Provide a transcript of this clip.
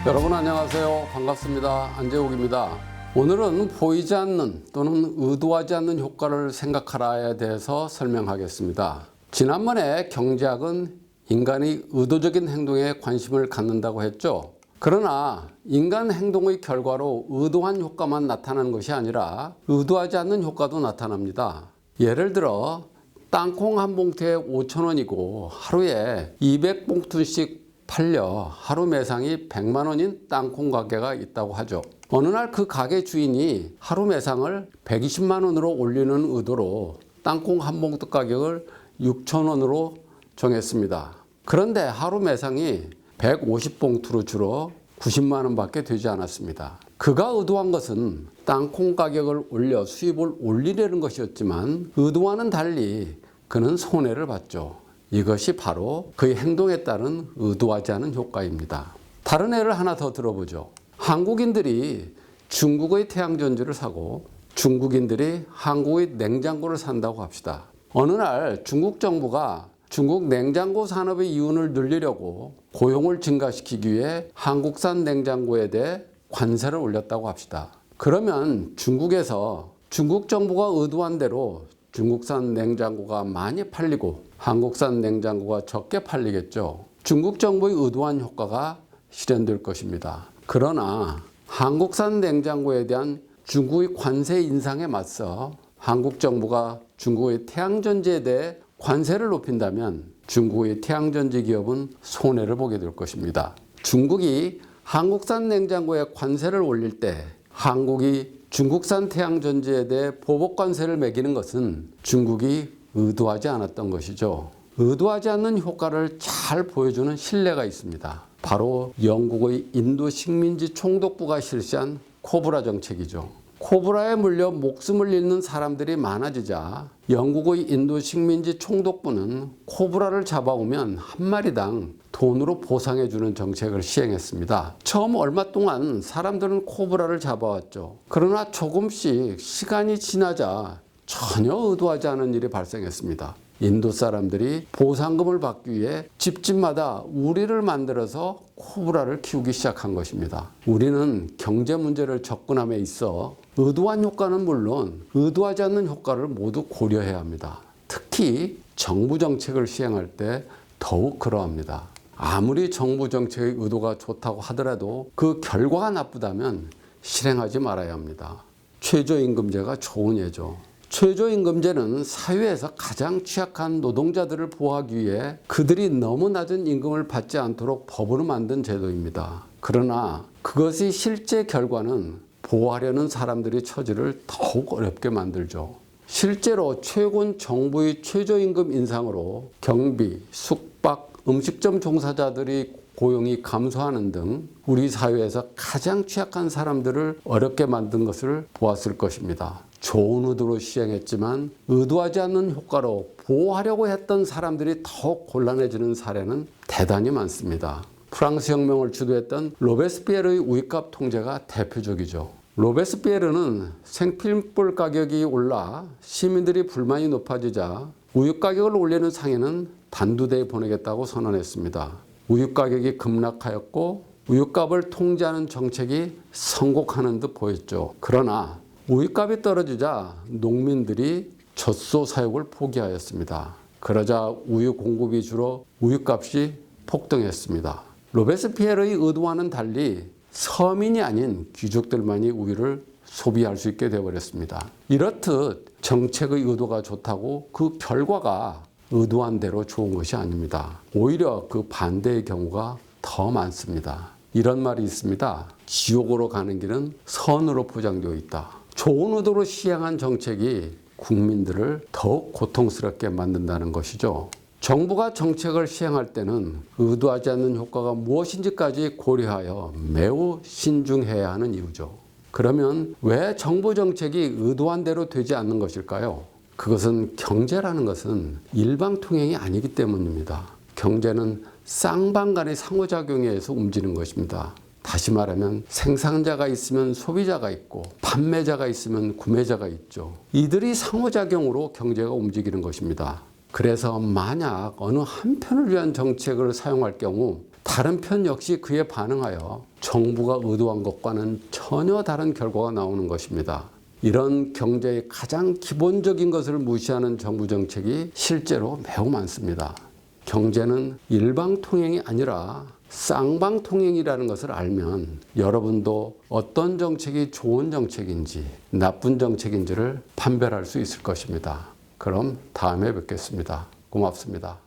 여러분 안녕하세요. 반갑습니다. 안재욱입니다. 오늘은 보이지 않는 또는 의도하지 않는 효과를 생각하라에 대해서 설명하겠습니다. 지난번에 경제학은 인간이 의도적인 행동에 관심을 갖는다고 했죠. 그러나 인간 행동의 결과로 의도한 효과만 나타나는 것이 아니라 의도하지 않는 효과도 나타납니다. 예를 들어 땅콩 한 봉투에 5,000원이고 하루에 200봉투씩 팔려 하루 매상이 100만 원인 땅콩 가게가 있다고 하죠. 어느 날 그 가게 주인이 하루 매상을 120만 원으로 올리는 의도로 땅콩 한 봉투 가격을 6,000원으로 정했습니다. 그런데 하루 매상이 150봉투로 줄어 90만 원밖에 되지 않았습니다. 그가 의도한 것은 땅콩 가격을 올려 수입을 올리려는 것이었지만 의도와는 달리 그는 손해를 봤죠. 이것이 바로 그의 행동에 따른 의도하지 않은 효과입니다. 다른 예를 하나 더 들어보죠. 한국인들이 중국의 태양전지를 사고 중국인들이 한국의 냉장고를 산다고 합시다. 어느 날 중국 정부가 중국 냉장고 산업의 이윤을 늘리려고 고용을 증가시키기 위해 한국산 냉장고에 대해 관세를 올렸다고 합시다. 그러면 중국에서 중국 정부가 의도한 대로 중국산 냉장고가 많이 팔리고 한국산 냉장고가 적게 팔리겠죠. 중국 정부의 의도한 효과가 실현될 것입니다. 그러나 한국산 냉장고에 대한 중국의 관세 인상에 맞서 한국 정부가 중국의 태양전지에 대해 관세를 높인다면 중국의 태양전지 기업은 손해를 보게 될 것입니다. 중국이 한국산 냉장고에 관세를 올릴 때 한국이 중국산 태양전지에 대해 보복관세를 매기는 것은 중국이 의도하지 않았던 것이죠. 의도하지 않는 효과를 잘 보여주는 신뢰가 있습니다. 바로 영국의 인도 식민지 총독부가 실시한 코브라 정책이죠. 코브라에 물려 목숨을 잃는 사람들이 많아지자 영국의 인도 식민지 총독부는 코브라를 잡아오면 한 마리당 돈으로 보상해주는 정책을 시행했습니다. 처음 얼마 동안 사람들은 코브라를 잡아왔죠. 그러나 조금씩 시간이 지나자 전혀 의도하지 않은 일이 발생했습니다. 인도 사람들이 보상금을 받기 위해 집집마다 우리를 만들어서 코브라를 키우기 시작한 것입니다. 우리는 경제 문제를 접근함에 있어 의도한 효과는 물론 의도하지 않는 효과를 모두 고려해야 합니다. 특히 정부 정책을 시행할 때 더욱 그러합니다. 아무리 정부 정책의 의도가 좋다고 하더라도 그 결과가 나쁘다면 실행하지 말아야 합니다. 최저임금제가 좋은 예죠. 최저임금제는 사회에서 가장 취약한 노동자들을 보호하기 위해 그들이 너무 낮은 임금을 받지 않도록 법으로 만든 제도입니다. 그러나 그것이 실제 결과는 보호하려는 사람들의 처지를 더욱 어렵게 만들죠. 실제로 최근 정부의 최저임금 인상으로 경비, 숙박, 음식점 종사자들이 고용이 감소하는 등 우리 사회에서 가장 취약한 사람들을 어렵게 만든 것을 보았을 것입니다. 좋은 의도로 시행했지만 의도하지 않는 효과로 보호하려고 했던 사람들이 더욱 곤란해지는 사례는 대단히 많습니다. 프랑스 혁명을 주도했던 로베스피에르의 우유값 통제가 대표적이죠. 로베스피에르는 생필물 가격이 올라 시민들이 불만이 높아지자 우유 가격을 올리는 상인은 단두대에 보내겠다고 선언했습니다. 우유 가격이 급락하였고 우유값을 통제하는 정책이 성공하는 듯 보였죠. 그러나 우유값이 떨어지자 농민들이 젖소 사육을 포기하였습니다. 그러자 우유 공급이 줄어 우유값이 폭등했습니다. 로베스피에르의 의도와는 달리 서민이 아닌 귀족들만이 우유를 소비할 수 있게 되어버렸습니다. 이렇듯 정책의 의도가 좋다고 그 결과가 의도한 대로 좋은 것이 아닙니다. 오히려 그 반대의 경우가 더 많습니다. 이런 말이 있습니다. 지옥으로 가는 길은 선으로 포장되어 있다. 좋은 의도로 시행한 정책이 국민들을 더욱 고통스럽게 만든다는 것이죠. 정부가 정책을 시행할 때는 의도하지 않는 효과가 무엇인지까지 고려하여 매우 신중해야 하는 이유죠. 그러면 왜 정부 정책이 의도한 대로 되지 않는 것일까요? 그것은 경제라는 것은 일방통행이 아니기 때문입니다. 경제는 쌍방 간의 상호작용에 의해서 움직이는 것입니다. 다시 말하면 생산자가 있으면 소비자가 있고 판매자가 있으면 구매자가 있죠. 이들이 상호작용으로 경제가 움직이는 것입니다. 그래서 만약 어느 한편을 위한 정책을 사용할 경우 다른 편 역시 그에 반응하여 정부가 의도한 것과는 전혀 다른 결과가 나오는 것입니다. 이런 경제의 가장 기본적인 것을 무시하는 정부 정책이 실제로 매우 많습니다. 경제는 일방통행이 아니라 쌍방통행이라는 것을 알면 여러분도 어떤 정책이 좋은 정책인지 나쁜 정책인지를 판별할 수 있을 것입니다. 그럼 다음에 뵙겠습니다. 고맙습니다.